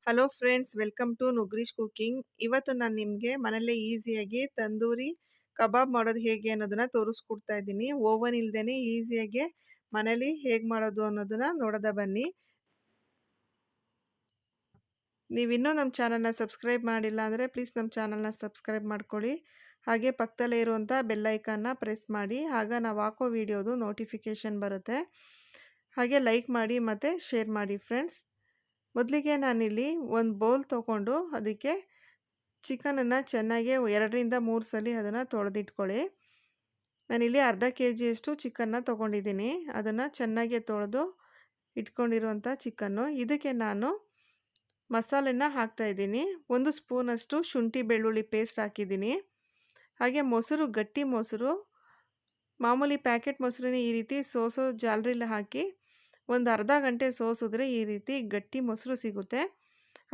Hello friends, welcome to ನುಗ್ರಿಶ್ cooking. ಇವತ್ತು ನಾನು ನಿಮಗೆ ಮನೆಯಲ್ಲೇ ಈಸಿಯಾಗಿ ತಂದೂರಿ ಕಬಾಬ್ ಮಾಡೋದು ಹೇಗೆ ಅನ್ನೋದನ್ನ ತೋರಿಸ್ಕೊಡ್ತಾ ಇದ್ದೀನಿ. ಓವನ್ ಇಲ್ದೇನೆ ಈಸಿಯಾಗಿ ಮನೇಲಿ ಹೇಗೆ ಮಾಡೋದು ಅನ್ನೋದನ್ನ ನೋಡೋದ ಬನ್ನಿ. ನೀವಿನ್ನೂ ನಮ್ಮ ಚಾನಲ್ನ ಸಬ್ಸ್ಕ್ರೈಬ್ ಮಾಡಿಲ್ಲ ಅಂದರೆ ಪ್ಲೀಸ್ ನಮ್ಮ ಚಾನಲ್ನ ಸಬ್ಸ್ಕ್ರೈಬ್ ಮಾಡ್ಕೊಳ್ಳಿ. ಹಾಗೆ ಪಕ್ಕದಲ್ಲೇ ಇರುವಂಥ ಬೆಲ್ ಐಕಾನ್ನ ಪ್ರೆಸ್ ಮಾಡಿ, ಆಗ ನಾವು ಹಾಕೋ ವಿಡಿಯೋದು ನೋಟಿಫಿಕೇಷನ್ ಬರುತ್ತೆ. ಹಾಗೆ ಲೈಕ್ ಮಾಡಿ ಮತ್ತು ಶೇರ್ ಮಾಡಿ ಫ್ರೆಂಡ್ಸ್. ಮೊದಲಿಗೆ ನಾನಿಲ್ಲಿ ಒಂದು ಬೌಲ್ ತೊಗೊಂಡು ಅದಕ್ಕೆ ಚಿಕನನ್ನು ಚೆನ್ನಾಗಿ 2ರಿಂದ 3 ಸಲ ಅದನ್ನು ತೊಳೆದಿಟ್ಕೊಳ್ಳಿ. ನಾನಿಲ್ಲಿ ಅರ್ಧ ಕೆಜಿಯಷ್ಟು ಚಿಕನ್ನ ತೊಗೊಂಡಿದ್ದೀನಿ. ಅದನ್ನು ಚೆನ್ನಾಗಿ ತೊಳೆದು ಇಟ್ಕೊಂಡಿರುವಂಥ ಚಿಕನ್ನು. ಇದಕ್ಕೆ ನಾನು ಮಸಾಲೆನ ಹಾಕ್ತಾಯಿದ್ದೀನಿ. 1 ಸ್ಪೂನಷ್ಟು ಶುಂಠಿ ಬೆಳ್ಳುಳ್ಳಿ ಪೇಸ್ಟ್ ಹಾಕಿದ್ದೀನಿ. ಹಾಗೆ ಮೊಸರು, ಗಟ್ಟಿ ಮೊಸರು, ಮಾಮೂಲಿ ಪ್ಯಾಕೆಟ್ ಮೊಸರನ್ನ ಈ ರೀತಿ ಸೋಸೋ ಜಾಲರಿಲಿ ಹಾಕಿ ಒಂದು ಅರ್ಧ ಗಂಟೆ ಸೋಸಿದ್ರೆ ಈ ರೀತಿ ಗಟ್ಟಿ ಮೊಸರು ಸಿಗುತ್ತೆ.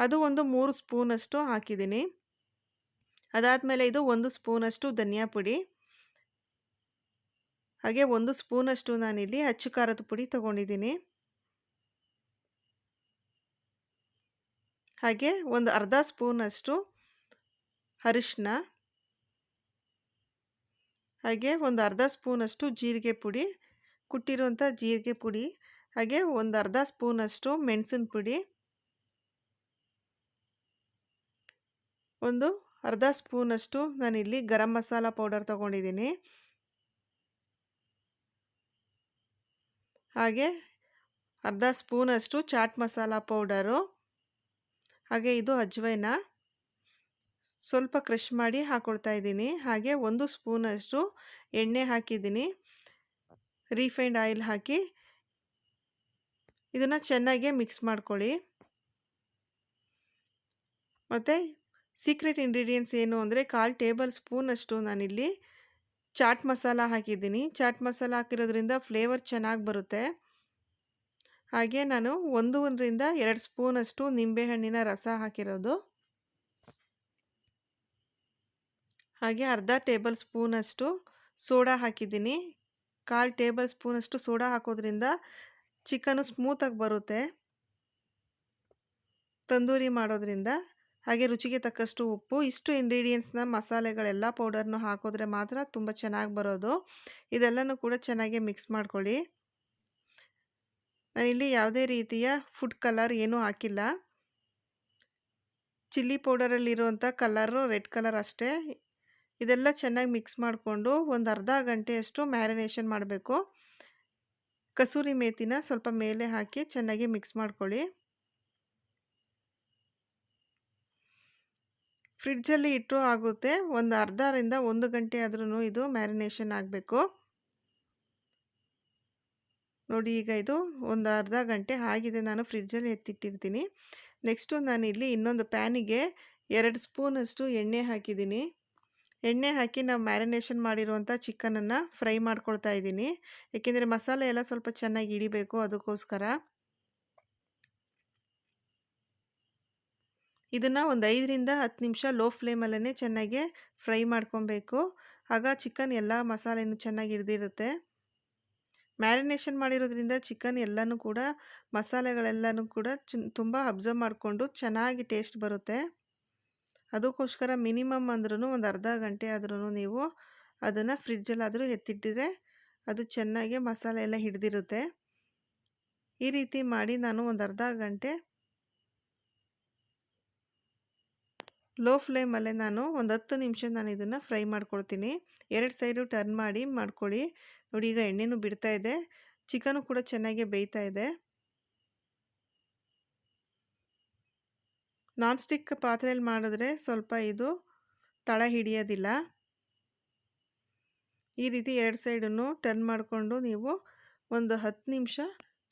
ಅದು ಒಂದು 3 ಸ್ಪೂನಷ್ಟು ಹಾಕಿದ್ದೀನಿ. ಅದಾದಮೇಲೆ ಇದು 1 ಸ್ಪೂನಷ್ಟು ಧನಿಯಾ ಪುಡಿ, ಹಾಗೆ 1 ಸ್ಪೂನಷ್ಟು ನಾನಿಲ್ಲಿ ಅಚ್ಚು ಖಾರದ ಪುಡಿ ತೊಗೊಂಡಿದ್ದೀನಿ. ಹಾಗೆ ಒಂದು ಅರ್ಧ ಸ್ಪೂನಷ್ಟು ಅರಿಶಿನ, ಹಾಗೆ ಒಂದು ಅರ್ಧ ಸ್ಪೂನಷ್ಟು ಜೀರಿಗೆ ಪುಡಿ, ಕುಟ್ಟಿರುವಂಥ ಜೀರಿಗೆ ಪುಡಿ, ಹಾಗೆ ಒಂದು ಅರ್ಧ ಸ್ಪೂನಷ್ಟು ಮೆಣಸಿನ ಪುಡಿ, ಒಂದು ಅರ್ಧ ಸ್ಪೂನಷ್ಟು ನಾನಿಲ್ಲಿ ಗರಂ ಮಸಾಲ ಪೌಡರ್ ತೊಗೊಂಡಿದ್ದೀನಿ. ಹಾಗೆ ಅರ್ಧ ಸ್ಪೂನಷ್ಟು ಚಾಟ್ ಮಸಾಲ ಪೌಡರು, ಹಾಗೆ ಇದು ಅಜ್ವೈನ ಸ್ವಲ್ಪ ಕ್ರಷ್ ಮಾಡಿ ಹಾಕ್ಕೊಳ್ತಾ ಇದ್ದೀನಿ. ಹಾಗೆ 1 ಸ್ಪೂನಷ್ಟು ಎಣ್ಣೆ ಹಾಕಿದ್ದೀನಿ, ರೀಫೈಂಡ್ ಆಯಿಲ್ ಹಾಕಿ ಇದನ್ನು ಚೆನ್ನಾಗಿ ಮಿಕ್ಸ್ ಮಾಡ್ಕೊಳ್ಳಿ. ಮತ್ತು ಸೀಕ್ರೆಟ್ ಇಂಗ್ರೀಡಿಯೆಂಟ್ಸ್ ಏನು ಅಂದರೆ 1/4 ಟೇಬಲ್ ಸ್ಪೂನಷ್ಟು ನಾನಿಲ್ಲಿ ಚಾಟ್ ಮಸಾಲ ಹಾಕಿದ್ದೀನಿ. ಚಾಟ್ ಮಸಾಲ ಹಾಕಿರೋದ್ರಿಂದ ಫ್ಲೇವರ್ ಚೆನ್ನಾಗಿ ಬರುತ್ತೆ. ಹಾಗೆ ನಾನು 1ರಿಂದ 2 ಸ್ಪೂನಷ್ಟು ನಿಂಬೆಹಣ್ಣಿನ ರಸ ಹಾಕಿರೋದು, ಹಾಗೆ ಅರ್ಧ ಟೇಬಲ್ ಸ್ಪೂನಷ್ಟು ಸೋಡಾ ಹಾಕಿದ್ದೀನಿ. 1/4 ಟೇಬಲ್ ಸ್ಪೂನಷ್ಟು ಸೋಡಾ ಹಾಕೋದ್ರಿಂದ ಚಿಕನು ಸ್ಮೂತಾಗಿ ಬರುತ್ತೆ ತಂದೂರಿ ಮಾಡೋದ್ರಿಂದ. ಹಾಗೆ ರುಚಿಗೆ ತಕ್ಕಷ್ಟು ಉಪ್ಪು. ಇಷ್ಟು ಇಂಗ್ರೀಡಿಯೆಂಟ್ಸ್ನ ಮಸಾಲೆಗಳೆಲ್ಲ ಪೌಡರ್ನ ಹಾಕಿದ್ರೆ ಮಾತ್ರ ತುಂಬ ಚೆನ್ನಾಗಿ ಬರೋದು. ಇದೆಲ್ಲನೂ ಕೂಡ ಚೆನ್ನಾಗಿ ಮಿಕ್ಸ್ ಮಾಡ್ಕೊಳ್ಳಿ. ನಾನಿಲ್ಲಿ ಯಾವುದೇ ರೀತಿಯ ಫುಡ್ ಕಲರ್ ಏನೂ ಹಾಕಿಲ್ಲ. ಚಿಲ್ಲಿ ಪೌಡರಲ್ಲಿರುವಂಥ ಕಲರು ರೆಡ್ ಕಲರ್ ಅಷ್ಟೇ. ಇದೆಲ್ಲ ಚೆನ್ನಾಗಿ ಮಿಕ್ಸ್ ಮಾಡಿಕೊಂಡು ಒಂದು ಅರ್ಧ ಗಂಟೆಯಷ್ಟು ಮ್ಯಾರಿನೇಷನ್ ಮಾಡಬೇಕು. ಕಸೂರಿ ಮೇಥಿನ ಸ್ವಲ್ಪ ಮೇಲೆ ಹಾಕಿ ಚೆನ್ನಾಗಿ ಮಿಕ್ಸ್ ಮಾಡ್ಕೊಳ್ಳಿ. ಫ್ರಿಡ್ಜಲ್ಲಿ ಇಟ್ಟರೂ ಆಗುತ್ತೆ. ಒಂದು ಅರ್ಧರಿಂದ 1 ಗಂಟೆ ಆದ್ರೂ ಇದು ಮ್ಯಾರಿನೇಷನ್ ಆಗಬೇಕು. ನೋಡಿ, ಈಗ ಇದು ಒಂದು ಅರ್ಧ ಗಂಟೆ ಆಗಿದೆ. ನಾನು ಫ್ರಿಡ್ಜಲ್ಲಿ ಎತ್ತಿಟ್ಟಿರ್ತೀನಿ. ನೆಕ್ಸ್ಟು ನಾನಿಲ್ಲಿ ಇನ್ನೊಂದು ಪ್ಯಾನಿಗೆ 2 ಸ್ಪೂನಷ್ಟು ಎಣ್ಣೆ ಹಾಕಿದ್ದೀನಿ. ಎಣ್ಣೆ ಹಾಕಿ ನಾವು ಮ್ಯಾರಿನೇಷನ್ ಮಾಡಿರುವಂಥ ಚಿಕನನ್ನು ಫ್ರೈ ಮಾಡ್ಕೊಳ್ತಾ ಇದ್ದೀನಿ. ಏಕೆಂದರೆ ಮಸಾಲೆ ಎಲ್ಲ ಸ್ವಲ್ಪ ಚೆನ್ನಾಗಿ ಹಿಡಿಬೇಕು, ಅದಕ್ಕೋಸ್ಕರ. ಇದನ್ನು ಒಂದು 5ರಿಂದ 10 ನಿಮಿಷ ಲೋ ಫ್ಲೇಮಲ್ಲೇ ಚೆನ್ನಾಗಿ ಫ್ರೈ ಮಾಡ್ಕೊಬೇಕು. ಆಗ ಚಿಕನ್ ಎಲ್ಲ ಮಸಾಲೆನೂ ಚೆನ್ನಾಗಿ ಹಿಡಿದಿರುತ್ತೆ. ಮ್ಯಾರಿನೇಷನ್ ಮಾಡಿರೋದ್ರಿಂದ ಚಿಕನ್ ಎಲ್ಲನೂ ಕೂಡ ಮಸಾಲೆಗಳೆಲ್ಲನೂ ಕೂಡ ತುಂಬ ಅಬ್ಸರ್ವ್ ಮಾಡಿಕೊಂಡು ಚೆನ್ನಾಗಿ ಟೇಸ್ಟ್ ಬರುತ್ತೆ. ಅದಕ್ಕೋಸ್ಕರ ಮಿನಿಮಮ್ ಅಂದ್ರೂ ಒಂದು ಅರ್ಧ ಗಂಟೆ ಆದ್ರೂ ನೀವು ಅದನ್ನು ಫ್ರಿಡ್ಜಲ್ಲಾದರೂ ಎತ್ತಿಟ್ಟಿದ್ರೆ ಅದು ಚೆನ್ನಾಗಿ ಮಸಾಲೆ ಎಲ್ಲ ಹಿಡಿದಿರುತ್ತೆ. ಈ ರೀತಿ ಮಾಡಿ ನಾನು ಒಂದು ಅರ್ಧ ಗಂಟೆ ಲೋ ಫ್ಲೇಮಲ್ಲೇ ನಾನು ಒಂದು 10 ನಿಮಿಷ ನಾನು ಇದನ್ನು ಫ್ರೈ ಮಾಡ್ಕೊಳ್ತೀನಿ. 2 ಸೈಡು ಟರ್ನ್ ಮಾಡಿ ಮಾಡ್ಕೊಳ್ಳಿ. ನೋಡಿ, ಈಗ ಎಣ್ಣೆನೂ ಬಿಡ್ತಾ ಇದೆ, ಚಿಕನು ಕೂಡ ಚೆನ್ನಾಗಿ ಬೇಯ್ತಾ ಇದೆ. ನಾನ್ ಸ್ಟಿಕ್ ಪಾತ್ರೆಯಲ್ಲಿ ಮಾಡಿದ್ರೆ ಸ್ವಲ್ಪ ಇದು ತಳ ಹಿಡಿಯೋದಿಲ್ಲ. ಈ ರೀತಿ 2 ಸೈಡನ್ನು ಟರ್ನ್ ಮಾಡಿಕೊಂಡು ನೀವು ಒಂದು 10 ನಿಮಿಷ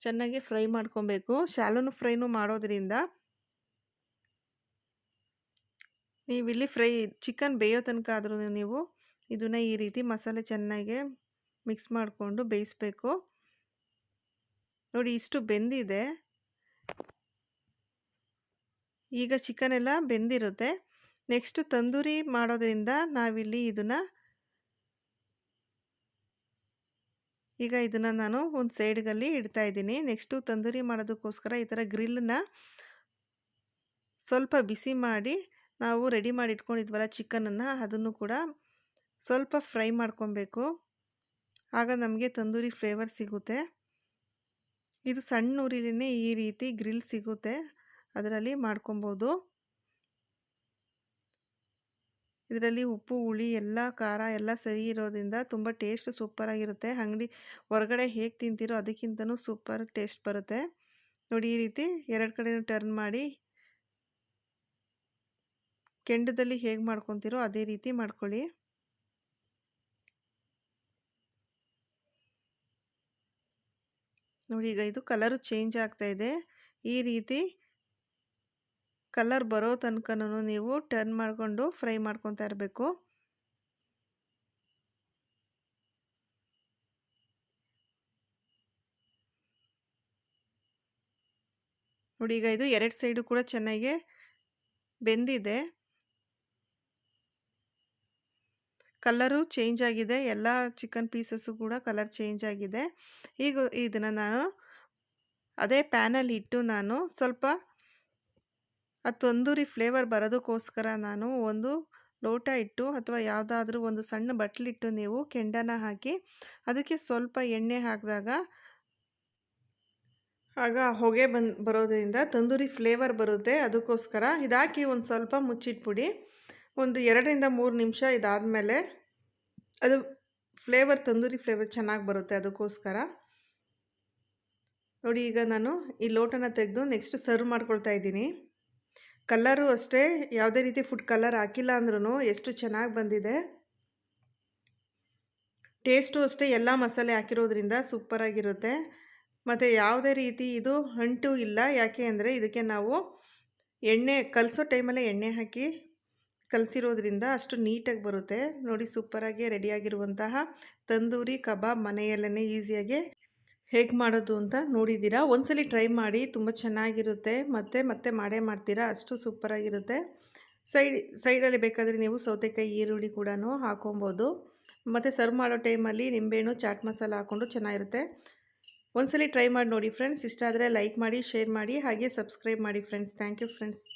ಚೆನ್ನಾಗಿ ಫ್ರೈ ಮಾಡ್ಕೊಬೇಕು. ಶಾಲೋನು ಫ್ರೈನೂ ಮಾಡೋದ್ರಿಂದ ನೀವಿಲ್ಲಿ ಚಿಕನ್ ಬೇಯೋ ತನಕ ಆದ್ರೂ ನೀವು ಇದನ್ನು ಈ ರೀತಿ ಮಸಾಲೆ ಚೆನ್ನಾಗಿ ಮಿಕ್ಸ್ ಮಾಡಿಕೊಂಡು ಬೇಯಿಸಬೇಕು. ನೋಡಿ, ಇಷ್ಟು ಬೆಂದಿದೆ. ಈಗ ಚಿಕನ್ ಎಲ್ಲ ಬೆಂದಿರುತ್ತೆ. ನೆಕ್ಸ್ಟು ತಂದೂರಿ ಮಾಡೋದ್ರಿಂದ ನಾವಿಲ್ಲಿ ಇದನ್ನು ನಾನು ಒಂದು ಸೈಡ್ಗಲ್ಲಿ ಇಡ್ತಾ ಇದ್ದೀನಿ. ನೆಕ್ಸ್ಟು ತಂದೂರಿ ಮಾಡೋದಕ್ಕೋಸ್ಕರ ಈ ಥರ ಗ್ರಿಲ್ಲನ್ನ ಸ್ವಲ್ಪ ಬಿಸಿ ಮಾಡಿ ನಾವು ರೆಡಿ ಮಾಡಿ ಇಟ್ಕೊಂಡಿದ್ವಲ್ಲ ಚಿಕನನ್ನು, ಅದನ್ನು ಕೂಡ ಸ್ವಲ್ಪ ಫ್ರೈ ಮಾಡ್ಕೊಬೇಕು. ಆಗ ನಮಗೆ ತಂದೂರಿ ಫ್ಲೇವರ್ ಸಿಗುತ್ತೆ. ಇದು ಸಣ್ಣ ಉರಿಲೇ ಈ ರೀತಿ ಗ್ರಿಲ್ ಸಿಗುತ್ತೆ, ಅದರಲ್ಲಿ ಮಾಡ್ಕೊಬೋದು. ಇದರಲ್ಲಿ ಉಪ್ಪು, ಹುಳಿ ಎಲ್ಲ ಖಾರ ಎಲ್ಲ ಸರಿ ಇರೋದ್ರಿಂದ ತುಂಬ ಟೇಸ್ಟ್ ಸೂಪರಾಗಿರುತ್ತೆ. ಅಂಗಡಿ ಹೊರಗಡೆ ಹೇಗೆ ತಿಂತೀರೋ ಅದಕ್ಕಿಂತನೂ ಸೂಪರ್ ಟೇಸ್ಟ್ ಬರುತ್ತೆ. ನೋಡಿ, ಈ ರೀತಿ ಎರಡು ಕಡೆನೂ ಟರ್ನ್ ಮಾಡಿ ಕೆಂಡದಲ್ಲಿ ಹೇಗೆ ಮಾಡ್ಕೊತೀರೋ ಅದೇ ರೀತಿ ಮಾಡ್ಕೊಳ್ಳಿ. ನೋಡಿ, ಈಗ ಇದು ಕಲರು ಚೇಂಜ್ ಆಗ್ತಾ ಇದೆ. ಈ ರೀತಿ ಕಲರ್ ಬರೋ ತನಕನೂ ನೀವು ಟರ್ನ್ ಮಾಡಿಕೊಂಡು ಫ್ರೈ ಮಾಡ್ಕೊತಾ ಇರಬೇಕು. ನೋಡಿ, ಈಗ ಇದು ಎರಡು ಸೈಡು ಕೂಡ ಚೆನ್ನಾಗಿ ಬೆಂದಿದೆ. ಕಲರು ಚೇಂಜ್ ಆಗಿದೆ, ಎಲ್ಲ ಚಿಕನ್ ಪೀಸಸ್ಸು ಕೂಡ ಕಲರ್ ಚೇಂಜ್ ಆಗಿದೆ. ಈಗ ಇದನ್ನು ನಾನು ಅದೇ ಪ್ಯಾನಲ್ಲಿ ಇಟ್ಟು ನಾನು ಸ್ವಲ್ಪ ಆ ತಂದೂರಿ ಫ್ಲೇವರ್ ಬರೋದಕ್ಕೋಸ್ಕರ ನಾನು ಒಂದು ಲೋಟ ಇಟ್ಟು ಅಥವಾ ಯಾವುದಾದ್ರೂ ಒಂದು ಸಣ್ಣ ಬಟ್ಲಿಟ್ಟು ನೀವು ಕೆಂಡನ ಹಾಕಿ ಅದಕ್ಕೆ ಸ್ವಲ್ಪ ಎಣ್ಣೆ ಹಾಕಿದಾಗ ಆಗ ಹೊಗೆ ಬರೋದ್ರಿಂದ ತಂದೂರಿ ಫ್ಲೇವರ್ ಬರುತ್ತೆ. ಅದಕ್ಕೋಸ್ಕರ ಇದಾಕಿ ಒಂದು ಸ್ವಲ್ಪ ಮುಚ್ಚಿಟ್ಬಿಡಿ. ಒಂದು 2-3 ನಿಮಿಷ ಇದಾದಮೇಲೆ ಅದು ತಂದೂರಿ ಫ್ಲೇವರ್ ಚೆನ್ನಾಗಿ ಬರುತ್ತೆ. ಅದಕ್ಕೋಸ್ಕರ ನೋಡಿ, ಈಗ ನಾನು ಈ ಲೋಟನ ತೆಗೆದು ನೆಕ್ಸ್ಟ್ ಸರ್ವ್ ಮಾಡ್ಕೊಳ್ತಾ ಇದ್ದೀನಿ. ಕಲರು ಅಷ್ಟೇ, ಯಾವುದೇ ರೀತಿ ಫುಡ್ ಕಲರ್ ಹಾಕಿಲ್ಲ ಅಂದ್ರೂ ಎಷ್ಟು ಚೆನ್ನಾಗಿ ಬಂದಿದೆ. ಟೇಸ್ಟು ಅಷ್ಟೇ, ಎಲ್ಲ ಮಸಾಲೆ ಹಾಕಿರೋದ್ರಿಂದ ಸೂಪರಾಗಿರುತ್ತೆ. ಮತ್ತು ಯಾವುದೇ ರೀತಿ ಇದು ಅಂಟು ಇಲ್ಲ. ಯಾಕೆ ಅಂದರೆ ಇದಕ್ಕೆ ನಾವು ಎಣ್ಣೆ ಕಲಸೋ ಟೈಮಲ್ಲೇ ಎಣ್ಣೆ ಹಾಕಿ ಕಲಸಿರೋದ್ರಿಂದ ಅಷ್ಟು ನೀಟಾಗಿ ಬರುತ್ತೆ. ನೋಡಿ, ಸೂಪರಾಗಿ ರೆಡಿಯಾಗಿರುವಂತಹ ತಂದೂರಿ ಕಬಾಬ್ ಮನೆಯಲ್ಲೇ ಈಸಿಯಾಗಿ ಹೇಗೆ ಮಾಡೋದು ಅಂತ ನೋಡಿದ್ದೀರಾ. ಒಂದ್ಸಲಿ ಟ್ರೈ ಮಾಡಿ, ತುಂಬ ಚೆನ್ನಾಗಿರುತ್ತೆ. ಮತ್ತೆ ಮಾಡೇ ಮಾಡ್ತೀರಾ, ಅಷ್ಟು ಸೂಪರಾಗಿರುತ್ತೆ. ಸೈಡಲ್ಲಿ ಬೇಕಾದರೆ ನೀವು ಸೌತೆಕಾಯಿ, ಈರುಳ್ಳಿ ಕೂಡ ಹಾಕೊಬೋದು. ಮತ್ತು ಸರ್ವ್ ಮಾಡೋ ಟೈಮಲ್ಲಿ ನಿಂಬೆಹಣ್ಣು, ಚಾಟ್ ಮಸಾಲ ಹಾಕ್ಕೊಂಡು ಚೆನ್ನಾಗಿರುತ್ತೆ. ಒಂದ್ಸಲಿ ಟ್ರೈ ಮಾಡಿ ನೋಡಿ ಫ್ರೆಂಡ್ಸ್. ಇಷ್ಟ ಆದರೆ ಲೈಕ್ ಮಾಡಿ, ಶೇರ್ ಮಾಡಿ, ಹಾಗೆ ಸಬ್ಸ್ಕ್ರೈಬ್ ಮಾಡಿ ಫ್ರೆಂಡ್ಸ್. Thank you friends.